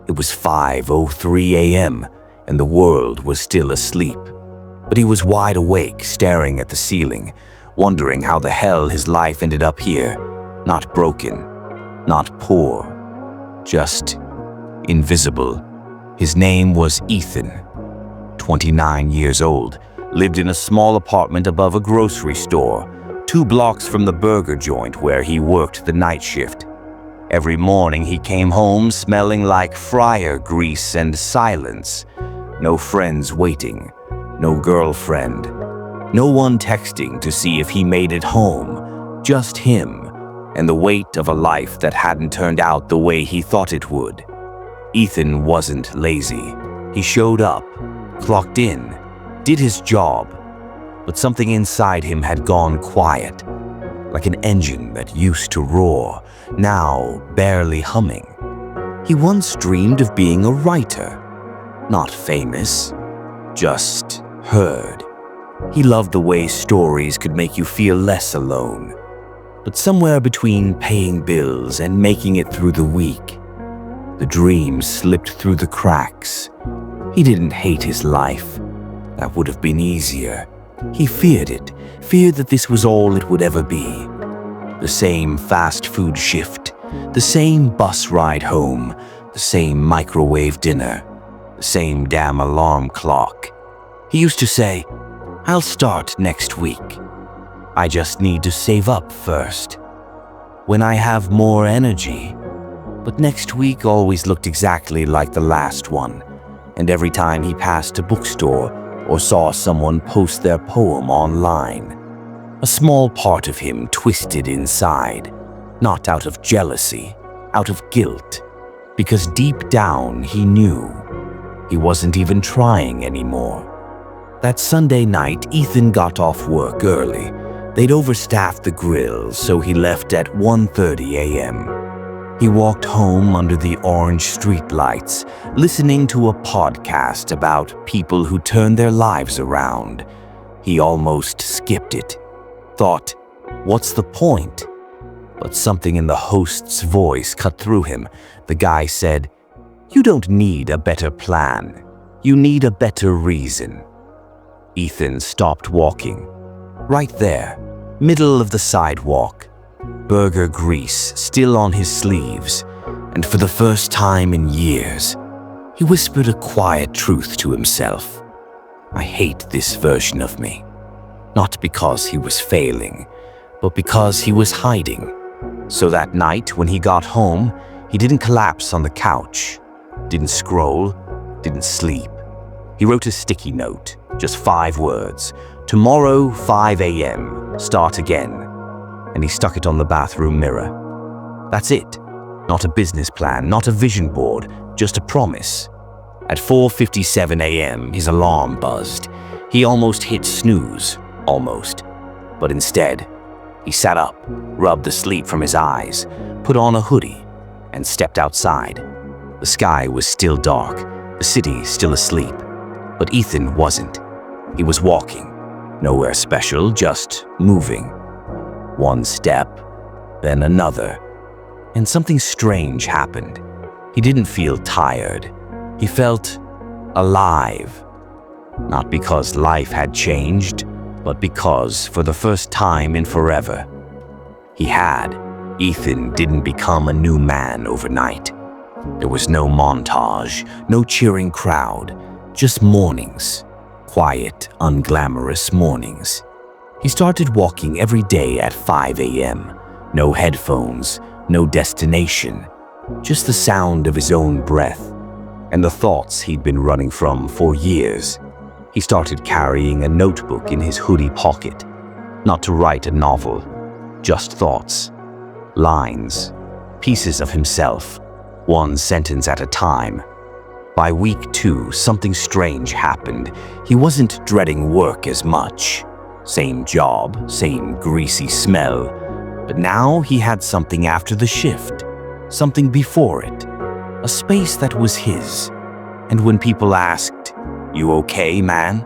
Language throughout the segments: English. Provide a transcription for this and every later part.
It was 5:03 a.m., and the world was still asleep. But he was wide awake, staring at the ceiling, wondering how the hell his life ended up here. Not broken, not poor, just invisible. His name was Ethan, 29 years old, lived in a small apartment above a grocery store, 2 blocks from the burger joint where he worked the night shift. Every morning he came home smelling like fryer grease and silence. No friends waiting, no girlfriend, no one texting to see if he made it home, just him and the weight of a life that hadn't turned out the way he thought it would. Ethan wasn't lazy. He showed up, clocked in, did his job, but something inside him had gone quiet, like an engine that used to roar, now barely humming. He once dreamed of being a writer, not famous, just heard. He loved the way stories could make you feel less alone. But somewhere between paying bills and making it through the week, the dream slipped through the cracks. He didn't hate his life. That would have been easier. He feared it, feared that this was all it would ever be. The same fast food shift, the same bus ride home, the same microwave dinner, the same damn alarm clock. He used to say, "I'll start next week. I just need to save up first. When I have more energy." But next week always looked exactly like the last one, and every time he passed a bookstore or saw someone post their poem online, a small part of him twisted inside, not out of jealousy, out of guilt, because deep down he knew he wasn't even trying anymore. That Sunday night, Ethan got off work early. They'd overstaffed the grill, so he left at 1:30 a.m. He walked home under the orange streetlights, listening to a podcast about people who turned their lives around. He almost skipped it. Thought, what's the point? But something in the host's voice cut through him. The guy said, "You don't need a better plan. You need a better reason." Ethan stopped walking. Right there, middle of the sidewalk, burger grease still on his sleeves, and for the first time in years, he whispered a quiet truth to himself. "I hate this version of me." Not because he was failing, but because he was hiding. So that night when he got home, he didn't collapse on the couch, didn't scroll, didn't sleep. He wrote a sticky note, just 5 words. "Tomorrow, 5 a.m., start again." And he stuck it on the bathroom mirror. That's it. Not a business plan, not a vision board, just a promise. At 4:57 a.m., his alarm buzzed. He almost hit snooze, almost. But instead, he sat up, rubbed the sleep from his eyes, put on a hoodie, and stepped outside. The sky was still dark, the city still asleep. But Ethan wasn't. He was walking. Nowhere special, just moving. One step, then another. And something strange happened. He didn't feel tired. He felt alive. Not because life had changed, but because, for the first time in forever, he had. Ethan didn't become a new man overnight. There was no montage, no cheering crowd, just mornings. Quiet, unglamorous mornings. He started walking every day at 5 a.m. No headphones, no destination, just the sound of his own breath and the thoughts he'd been running from for years. He started carrying a notebook in his hoodie pocket, not to write a novel, just thoughts, lines, pieces of himself, one sentence at a time. By week 2, something strange happened. He wasn't dreading work as much. Same job, same greasy smell. But now he had something after the shift, something before it, a space that was his. And when people asked, "You okay, man?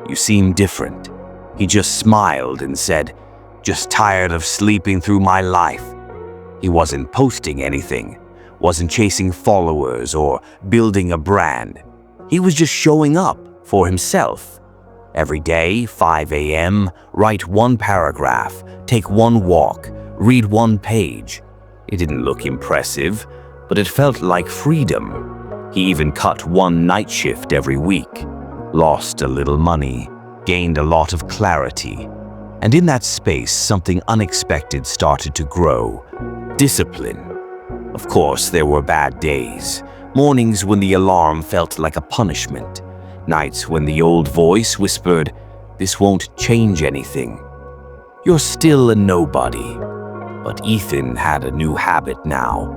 You seem different," he just smiled and said, "Just tired of sleeping through my life." He wasn't posting anything, wasn't chasing followers or building a brand. He was just showing up for himself. Every day, 5 a.m., write one paragraph, take one walk, read one page. It didn't look impressive, but it felt like freedom. He even cut one night shift every week, lost a little money, gained a lot of clarity. And in that space, something unexpected started to grow. Discipline. Of course, there were bad days. Mornings when the alarm felt like a punishment. Nights when the old voice whispered, "This won't change anything. You're still a nobody." But Ethan had a new habit now.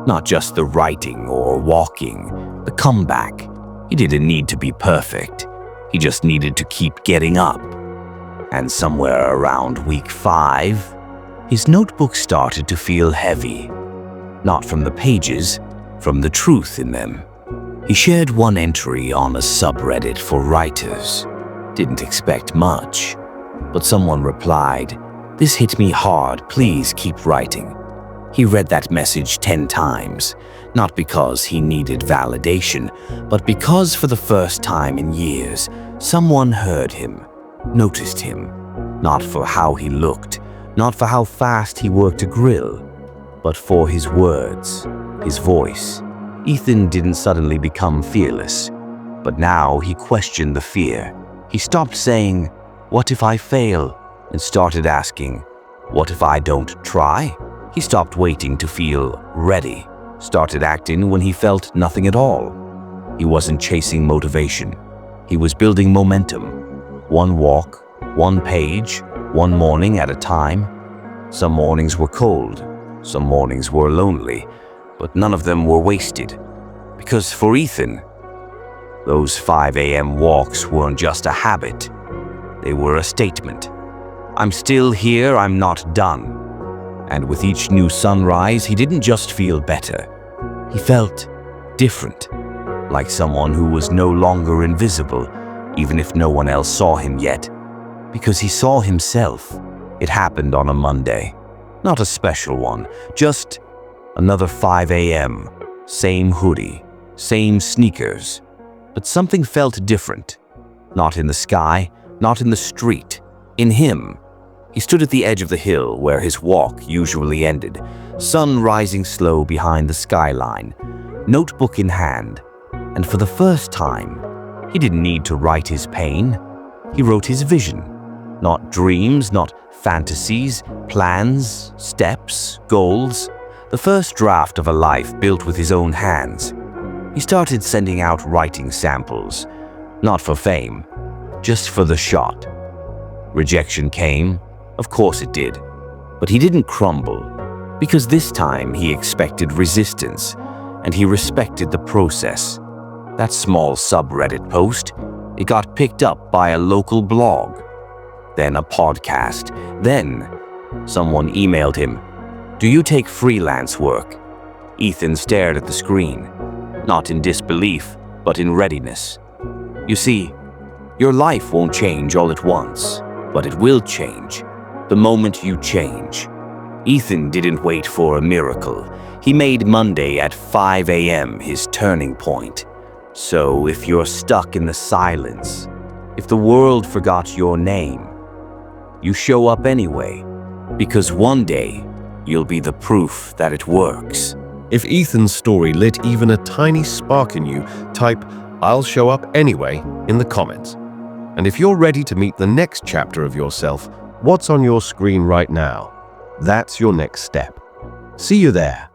Not just the writing or walking, the comeback. He didn't need to be perfect. He just needed to keep getting up. And somewhere around week 5, his notebook started to feel heavy. Not from the pages, from the truth in them. He shared one entry on a subreddit for writers. Didn't expect much, but someone replied, "This hit me hard, please keep writing." He read that message 10 times, not because he needed validation, but because for the first time in years, someone heard him, noticed him, not for how he looked, not for how fast he worked a grill, but for his words, his voice. Ethan didn't suddenly become fearless, but now he questioned the fear. He stopped saying, "What if I fail?" and started asking, "What if I don't try?" He stopped waiting to feel ready, started acting when he felt nothing at all. He wasn't chasing motivation. He was building momentum. One walk, one page, one morning at a time. Some mornings were cold, some mornings were lonely, but none of them were wasted. Because for Ethan, those 5 a.m. walks weren't just a habit. They were a statement. I'm still here, I'm not done. And with each new sunrise, he didn't just feel better. He felt different, like someone who was no longer invisible, even if no one else saw him yet. Because he saw himself. It happened on a Monday. Not a special one, just another 5 a.m., same hoodie, same sneakers. But something felt different. Not in the sky, not in the street, in him. He stood at the edge of the hill where his walk usually ended, sun rising slow behind the skyline, notebook in hand. And for the first time, he didn't need to write his pain. He wrote his vision. Not dreams, not fantasies, plans, steps, goals. The first draft of a life built with his own hands. He started sending out writing samples, not for fame, just for the shot. Rejection came, of course it did, but he didn't crumble, because this time he expected resistance, and he respected the process. That small subreddit post, it got picked up by a local blog, then a podcast, then someone emailed him, "Do you take freelance work?" Ethan stared at the screen, not in disbelief, but in readiness. You see, your life won't change all at once, but it will change the moment you change. Ethan didn't wait for a miracle. He made Monday at 5 a.m. his turning point. So if you're stuck in the silence, if the world forgot your name, you show up anyway, because one day you'll be the proof that it works. If Ethan's story lit even a tiny spark in you, type "I'll show up anyway" in the comments. And if you're ready to meet the next chapter of yourself, what's on your screen right now? That's your next step. See you there.